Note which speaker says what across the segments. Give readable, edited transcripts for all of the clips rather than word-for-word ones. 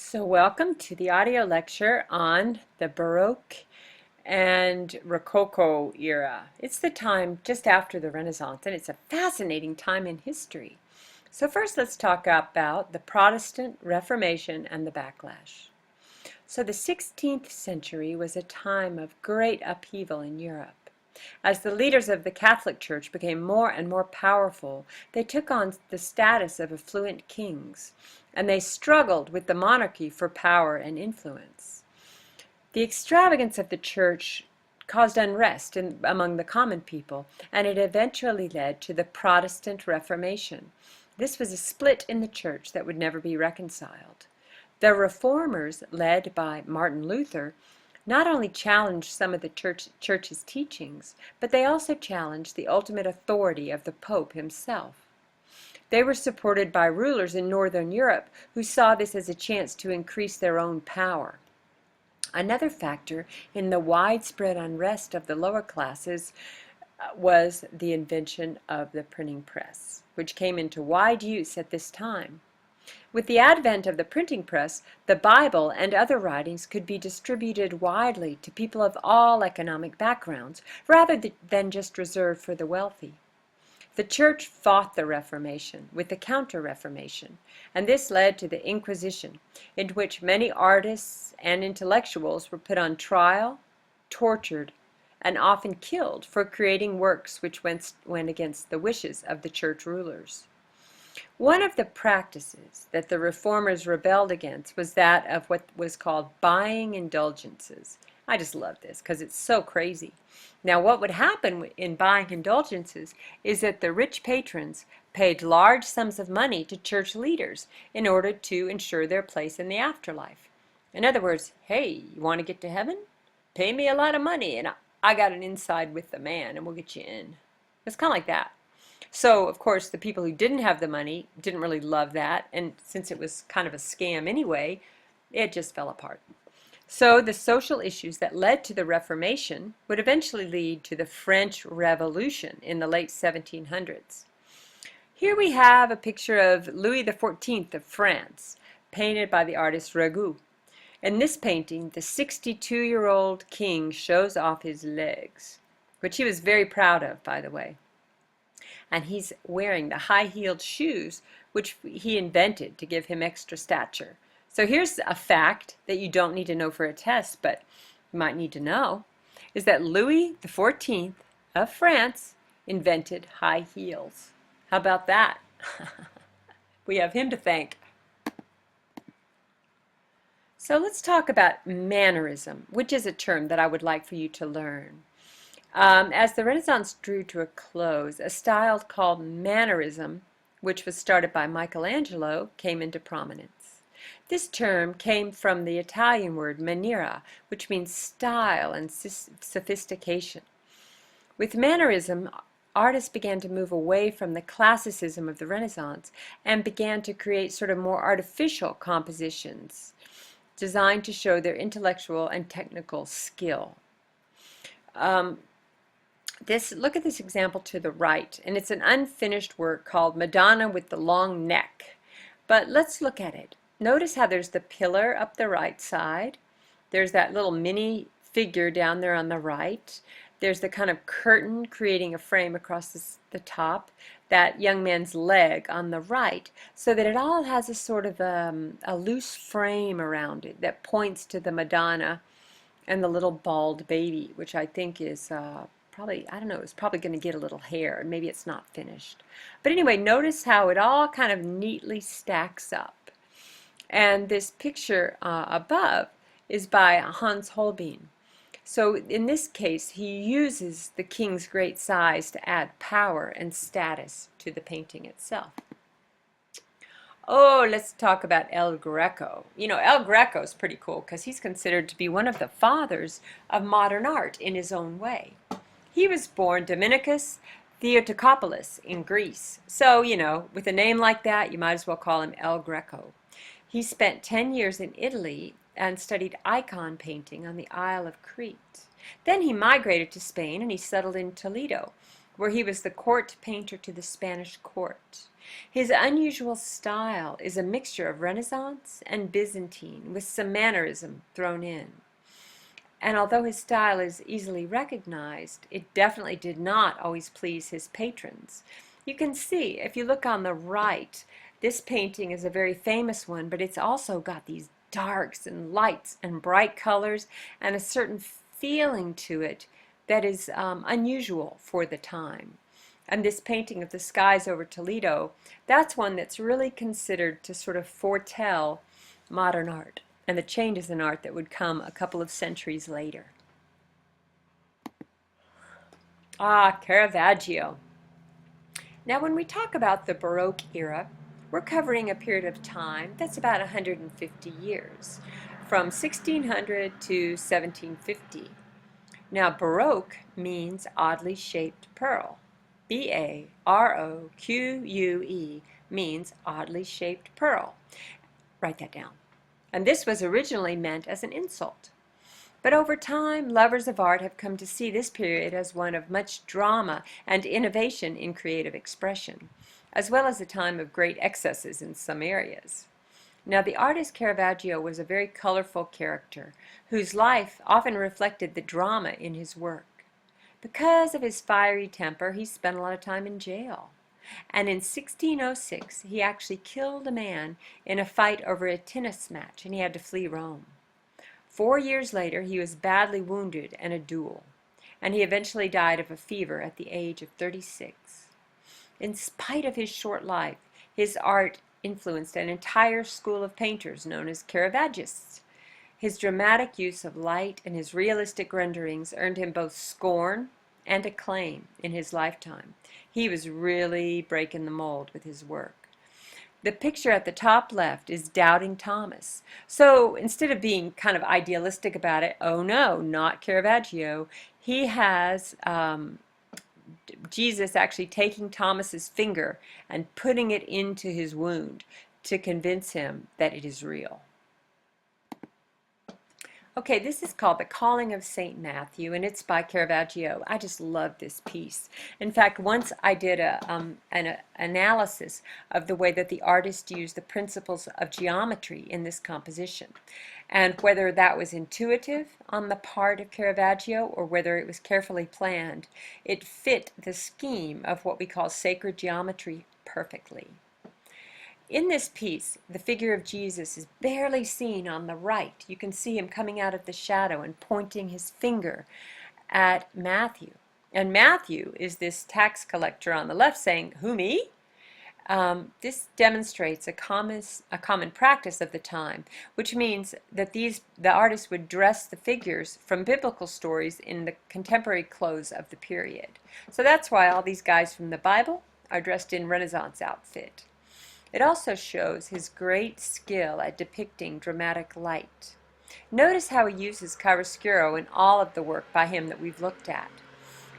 Speaker 1: So welcome to the audio lecture on the Baroque and Rococo era. It's the time just after the Renaissance, and it's a fascinating time in history. So first let's talk about the Protestant Reformation and the backlash. So the 16th century was a time of great upheaval in Europe. As the leaders of the Catholic Church became more and more powerful, they took on the status of affluent kings, and they struggled with the monarchy for power and influence. The extravagance of the Church caused unrest among the common people, and it eventually led to the Protestant Reformation. This was a split in the Church that would never be reconciled. The Reformers, led by Martin Luther, not only challenged some of the Church's teachings, but they also challenged the ultimate authority of the Pope himself. They were supported by rulers in Northern Europe who saw this as a chance to increase their own power. Another factor in the widespread unrest of the lower classes was the invention of the printing press, which came into wide use at this time. With the advent of the printing press, the Bible and other writings could be distributed widely to people of all economic backgrounds, rather than just reserved for the wealthy. The Church fought the Reformation with the Counter-Reformation, and this led to the Inquisition, in which many artists and intellectuals were put on trial, tortured, and often killed for creating works which went against the wishes of the church rulers. One of the practices that the Reformers rebelled against was that of what was called buying indulgences. I just love this because it's so crazy. Now, what would happen in buying indulgences is that the rich patrons paid large sums of money to church leaders in order to ensure their place in the afterlife. In other words, hey, you want to get to heaven? Pay me a lot of money and I got an inside with the man and we'll get you in. It's kind of like that. So, of course, the people who didn't have the money didn't really love that, and since it was kind of a scam anyway, it just fell apart. So the social issues that led to the Reformation would eventually lead to the French Revolution in the late 1700s. Here we have a picture of Louis XIV of France, painted by the artist Ragout. In this painting, the 62-year-old king shows off his legs, which he was very proud of, by the way. And he's wearing the high-heeled shoes which he invented to give him extra stature. So here's a fact that you don't need to know for a test, but you might need to know, is that Louis XIV of France invented high heels. How about that? We have him to thank. So let's talk about mannerism, which is a term that I would like for you to learn. As the Renaissance drew to a close, a style called mannerism, which was started by Michelangelo, came into prominence. This term came from the Italian word maniera, which means style and sophistication. With mannerism, artists began to move away from the classicism of the Renaissance and began to create sort of more artificial compositions designed to show their intellectual and technical skill. Look at this example to the right, and it's an unfinished work called Madonna with the Long Neck. But let's look at it. Notice how there's the pillar up the right side. There's that little mini figure down there on the right. There's the kind of curtain creating a frame across the top, that young man's leg on the right, so that it all has a sort of a loose frame around it that points to the Madonna and the little bald baby, which I think is probably, I don't know, it's probably going to get a little hair, and maybe it's not finished. But anyway, notice how it all kind of neatly stacks up. And this picture above is by Hans Holbein. So in this case, he uses the king's great size to add power and status to the painting itself. Oh, let's talk about El Greco. You know, El Greco is pretty cool because he's considered to be one of the fathers of modern art in his own way. He was born Dominicus Theotokopoulos in Greece. So, you know, with a name like that, you might as well call him El Greco. He spent 10 years in Italy and studied icon painting on the Isle of Crete. Then he migrated to Spain and he settled in Toledo, where he was the court painter to the Spanish court. His unusual style is a mixture of Renaissance and Byzantine, with some mannerism thrown in. And although his style is easily recognized, it definitely did not always please his patrons. You can see, if you look on the right, this painting is a very famous one, but it's also got these darks and lights and bright colors and a certain feeling to it that is unusual for the time. And this painting of the skies over Toledo, that's one that's really considered to sort of foretell modern art and the changes in art that would come a couple of centuries later. Caravaggio. Now when we talk about the Baroque era, we're covering a period of time that's about 150 years, from 1600 to 1750. Now Baroque means oddly shaped pearl. B-A-R-O-Q-U-E means oddly shaped pearl. Write that down. And this was originally meant as an insult. But over time, lovers of art have come to see this period as one of much drama and innovation in creative expression, as well as a time of great excesses in some areas. Now, the artist Caravaggio was a very colorful character, whose life often reflected the drama in his work. Because of his fiery temper, he spent a lot of time in jail. And in 1606, he actually killed a man in a fight over a tennis match, and he had to flee Rome. 4 years later, he was badly wounded in a duel, and he eventually died of a fever at the age of 36. In spite of his short life, his art influenced an entire school of painters known as Caravaggists. His dramatic use of light and his realistic renderings earned him both scorn and acclaim in his lifetime. He was really breaking the mold with his work. The picture at the top left is Doubting Thomas. So instead of being kind of idealistic about it, oh no, not Caravaggio, he has Jesus actually taking Thomas's finger and putting it into his wound to convince him that it is real. Okay, this is called The Calling of St. Matthew, and it's by Caravaggio. I just love this piece. In fact, once I did an analysis of the way that the artist used the principles of geometry in this composition, and whether that was intuitive on the part of Caravaggio or whether it was carefully planned, it fit the scheme of what we call sacred geometry perfectly. In this piece, the figure of Jesus is barely seen on the right. You can see him coming out of the shadow and pointing his finger at Matthew. And Matthew is this tax collector on the left saying, "Who, me?" This demonstrates a common practice of the time, which means that the artists would dress the figures from biblical stories in the contemporary clothes of the period. So that's why all these guys from the Bible are dressed in Renaissance outfit. It also shows his great skill at depicting dramatic light. Notice how he uses chiaroscuro in all of the work by him that we've looked at.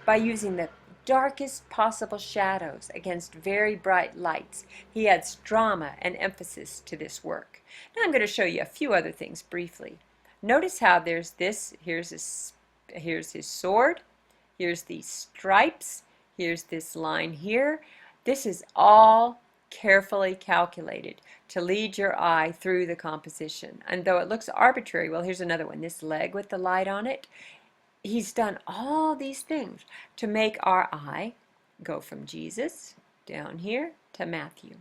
Speaker 1: By using the darkest possible shadows against very bright lights, he adds drama and emphasis to this work. Now I'm going to show you a few other things briefly. Notice how there's this, here's his sword, here's these stripes, here's this line here. This is all carefully calculated to lead your eye through the composition. And though it looks arbitrary, well, here's another one, this leg with the light on it. He's done all these things to make our eye go from Jesus down here to Matthew.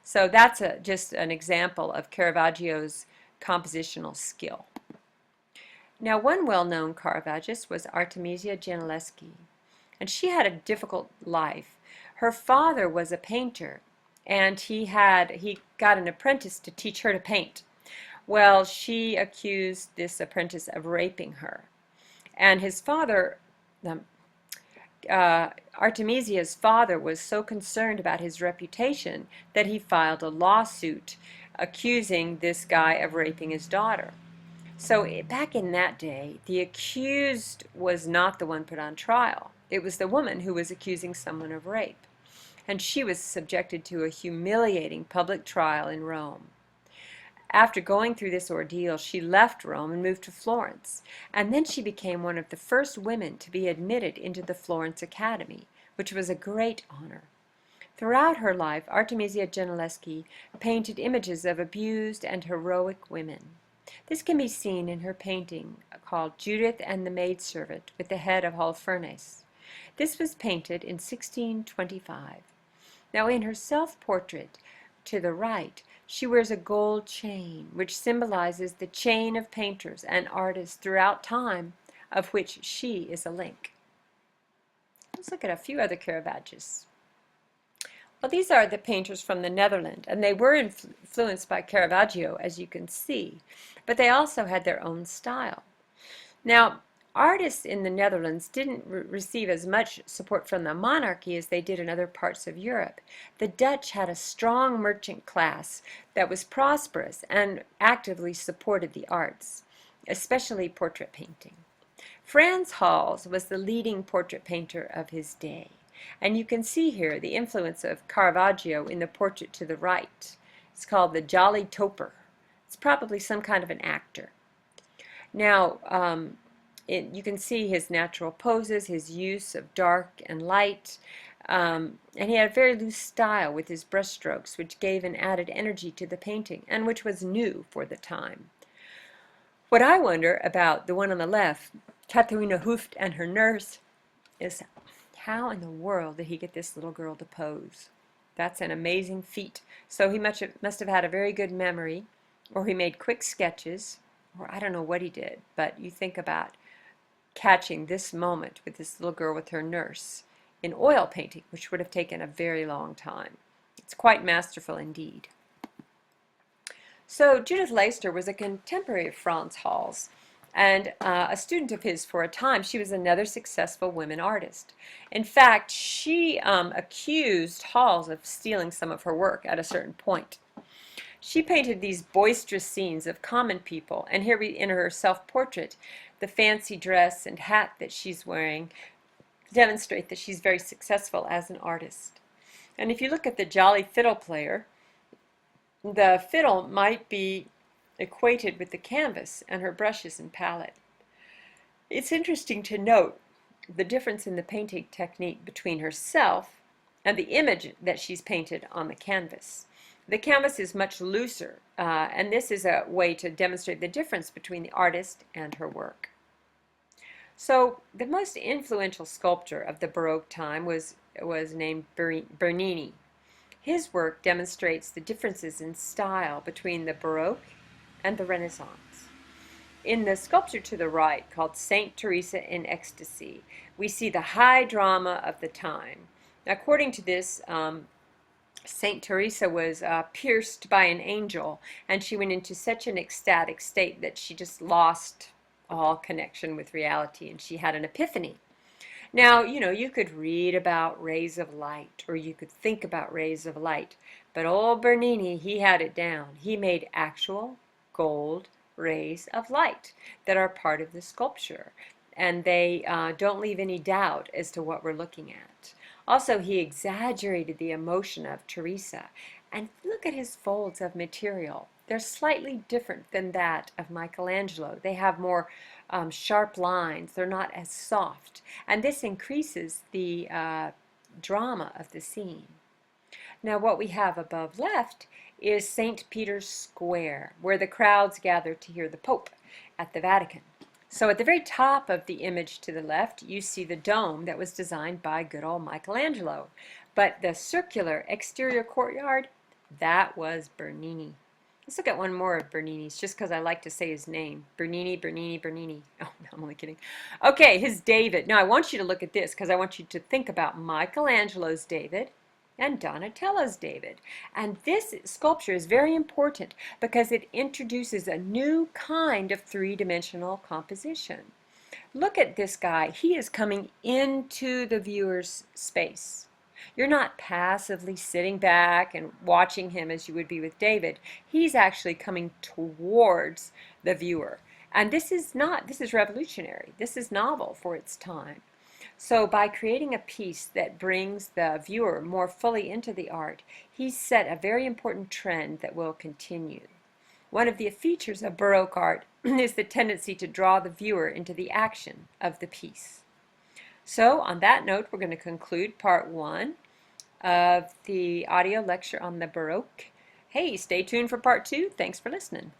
Speaker 1: So that's just an example of Caravaggio's compositional skill. Now, one well-known Caravaggist was Artemisia Gentileschi, and she had a difficult life. Her father was a painter, and he got an apprentice to teach her to paint. Well, she accused this apprentice of raping her. And his father, Artemisia's father, was so concerned about his reputation that he filed a lawsuit accusing this guy of raping his daughter. So back in that day, the accused was not the one put on trial. It was the woman who was accusing someone of rape. And she was subjected to a humiliating public trial in Rome. After going through this ordeal, she left Rome and moved to Florence, and then she became one of the first women to be admitted into the Florence Academy, which was a great honor. Throughout her life, Artemisia Gentileschi painted images of abused and heroic women. This can be seen in her painting called Judith and the Maidservant with the head of Holofernes. This was painted in 1625. Now in her self-portrait to the right, she wears a gold chain, which symbolizes the chain of painters and artists throughout time, of which she is a link. Let's look at a few other Caravaggios. Well, these are the painters from the Netherlands, and they were influenced by Caravaggio, as you can see, but they also had their own style. Now, artists in the Netherlands didn't receive as much support from the monarchy as they did in other parts of Europe. The Dutch had a strong merchant class that was prosperous and actively supported the arts, especially portrait painting. Frans Halls was the leading portrait painter of his day. And you can see here the influence of Caravaggio in the portrait to the right. It's called the Jolly Toper. It's probably some kind of an actor. Now, you can see his natural poses, his use of dark and light, and he had a very loose style with his brushstrokes, which gave an added energy to the painting, and which was new for the time. What I wonder about the one on the left, Katharina Hooft and her nurse, is how in the world did he get this little girl to pose? That's an amazing feat. So he must have had a very good memory, or he made quick sketches, or I don't know what he did, but you think about catching this moment with this little girl with her nurse in oil painting, which would have taken a very long time. It's quite masterful indeed. So Judith Leycester was a contemporary of Frans Halls, and a student of his for a time. She was another successful women artist. In fact, she accused Halls of stealing some of her work at a certain point. She painted these boisterous scenes of common people, and here in her self-portrait, the fancy dress and hat that she's wearing demonstrate that she's very successful as an artist. And if you look at the Jolly Fiddle Player, the fiddle might be equated with the canvas and her brushes and palette. It's interesting to note the difference in the painting technique between herself and the image that she's painted on the canvas. The canvas is much looser, and this is a way to demonstrate the difference between the artist and her work. So the most influential sculptor of the Baroque time was named Bernini. His work demonstrates the differences in style between the Baroque and the Renaissance. In the sculpture to the right, called Saint Teresa in Ecstasy, we see the high drama of the time. According to this, Saint Teresa was pierced by an angel, and she went into such an ecstatic state that she just lost all connection with reality, and she had an epiphany. Now, you could read about rays of light, or you could think about rays of light, but old Bernini, he had it down. He made actual gold rays of light that are part of the sculpture, and they don't leave any doubt as to what we're looking at. Also, he exaggerated the emotion of Teresa, and look at his folds of material. They're slightly different than that of Michelangelo. They have more sharp lines. They're not as soft, and this increases the drama of the scene. Now, what we have above left is St. Peter's Square, where the crowds gather to hear the Pope at the Vatican. So at the very top of the image to the left, you see the dome that was designed by good old Michelangelo. But the circular exterior courtyard, that was Bernini. Let's look at one more of Bernini's, just because I like to say his name. Bernini, Bernini, Bernini. Oh, no, I'm only kidding. Okay, his David. Now, I want you to look at this, because I want you to think about Michelangelo's David and Donatello's David. And this sculpture is very important because it introduces a new kind of three-dimensional composition. Look at this guy. He is coming into the viewer's space. You're not passively sitting back and watching him as you would be with David. He's actually coming towards the viewer. And this is revolutionary. This is novel for its time. So by creating a piece that brings the viewer more fully into the art, he's set a very important trend that will continue. One of the features of Baroque art is the tendency to draw the viewer into the action of the piece. So on that note, we're going to conclude part one of the audio lecture on the Baroque. Hey, stay tuned for part two. Thanks for listening.